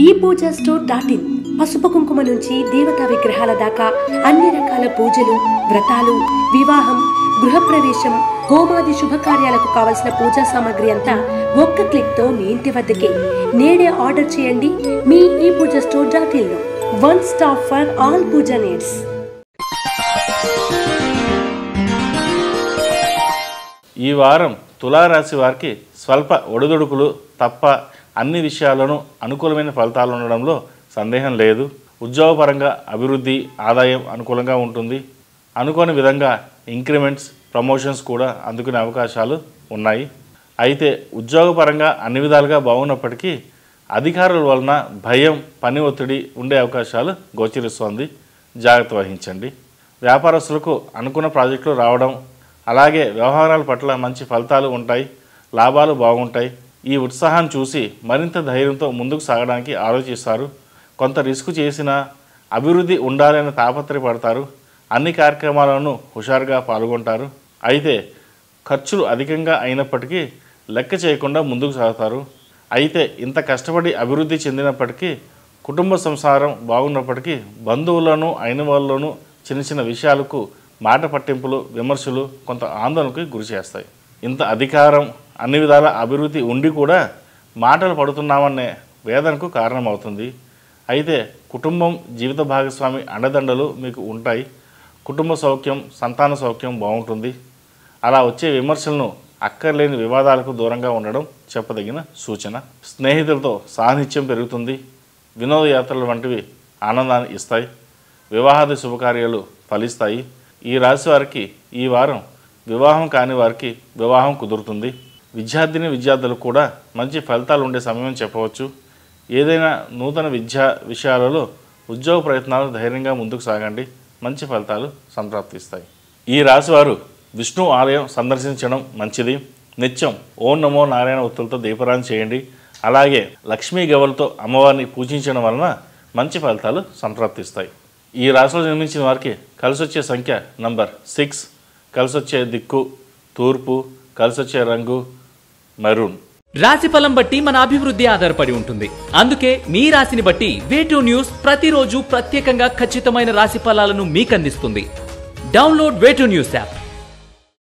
ePoojaStore.in పసుపు కుంకుమ నుంచి దేవతా విగ్రహాల దాకా అన్ని రకాల పూజలు, వ్రతాలు, వివాహం, గృహప్రవేశం, హోమాది శుభకార్యాలకు కావలసిన పూజా సామాగ్రి అంతా ఒక్క క్లిక్ తో మీ ఇంటి వద్దకే. నేడే ఆర్డర్ చేయండి మీ ePoojaStore.in లో. One stop for all puja needs. ఈ వారం తులారాశి వారికి స్వల్ప ఒడిదుడుకులు తప్ప అన్ని విషయాలను అనుకూలమైన ఫలితాలు ఉండడంలో సందేహం లేదు. ఉద్యోగపరంగా అభివృద్ధి, ఆదాయం అనుకూలంగా ఉంటుంది. అనుకోని విధంగా ఇంక్రిమెంట్స్, ప్రమోషన్స్ కూడా అందుకునే అవకాశాలు ఉన్నాయి. అయితే ఉద్యోగపరంగా అన్ని విధాలుగా బాగున్నప్పటికీ అధికారుల వలన భయం, పని ఒత్తిడి ఉండే అవకాశాలు గోచరిస్తోంది. జాగ్రత్త వహించండి. వ్యాపారస్తులకు అనుకున్న ప్రాజెక్టులు రావడం, అలాగే వ్యవహారాల పట్ల మంచి ఫలితాలు ఉంటాయి, లాభాలు బాగుంటాయి. ఈ ఉత్సాహాన్ని చూసి మరింత ధైర్యంతో ముందుకు సాగడానికి ఆలోచిస్తారు. కొంత రిస్క్ చేసినా అభివృద్ధి ఉండాలని తాపత్రయపడతారు. అన్ని కార్యక్రమాలను హుషారుగా పాల్గొంటారు. అయితే ఖర్చులు అధికంగా అయినప్పటికీ లెక్క చేయకుండా ముందుకు సాగుతారు. అయితే ఇంత కష్టపడి అభివృద్ధి చెందినప్పటికీ కుటుంబ సంసారం బాగున్నప్పటికీ బంధువులను, అయిన వాళ్ళను చిన్న చిన్న విషయాలకు మాట పట్టింపులు, విమర్శలు కొంత ఆందోళనకు గురి చేస్తాయి. ఇంత అధికారం, అన్ని విధాల అభివృద్ధి ఉండి కూడా మాటలు పడుతున్నామనే వేదనకు కారణమవుతుంది. అయితే కుటుంబం, జీవిత భాగస్వామి అండదండలు మీకు ఉంటాయి. కుటుంబ సౌఖ్యం, సంతాన సౌఖ్యం బాగుంటుంది. అలా వచ్చే విమర్శలను, అక్కర్లేని వివాదాలకు దూరంగా ఉండడం చెప్పదగిన సూచన. స్నేహితులతో సాన్నిధ్యం పెరుగుతుంది. వినోదయాత్రలు వంటివి ఆనందాన్ని ఇస్తాయి. వివాహాది శుభకార్యాలు ఫలిస్తాయి. ఈ రాశి వారికి ఈ వారం వివాహం కాని వారికి వివాహం కుదురుతుంది. విద్యార్థులకు కూడా మంచి ఫలితాలు ఉండే సమయం చెప్పవచ్చు. ఏదైనా నూతన విద్యా విషయాలలో ఉద్యోగ ప్రయత్నాలు ధైర్యంగా ముందుకు సాగండి. మంచి ఫలితాలు సంప్రాప్తిస్తాయి. ఈ రాశివారు విష్ణు ఆలయం సందర్శించడం మంచిది. నిత్యం ఓం నమో నారాయణ ఒత్తులతో దీపారాధన చేయండి. అలాగే లక్ష్మీ గవ్వలతో అమ్మవారిని పూజించడం వలన మంచి ఫలితాలు సంప్రాప్తిస్తాయి. ఈ రాశిలో జన్మించిన వారికి కలిసొచ్చే సంఖ్య నంబర్ 6, కలిసొచ్చే దిక్కు తూర్పు, కలిసొచ్చే రంగు మెరూన్. రాశి ఫలం బట్టి మన అభివృద్ధి ఆధారపడి ఉంటుంది. అందుకే మీ రాశిని బట్టి వే2 న్యూస్ ప్రతిరోజు ప్రత్యేకంగా ఖచ్చితమైన రాశి ఫలాలను మీకు అందిస్తుంది. డౌన్లోడ్ వే2 న్యూస్ యాప్.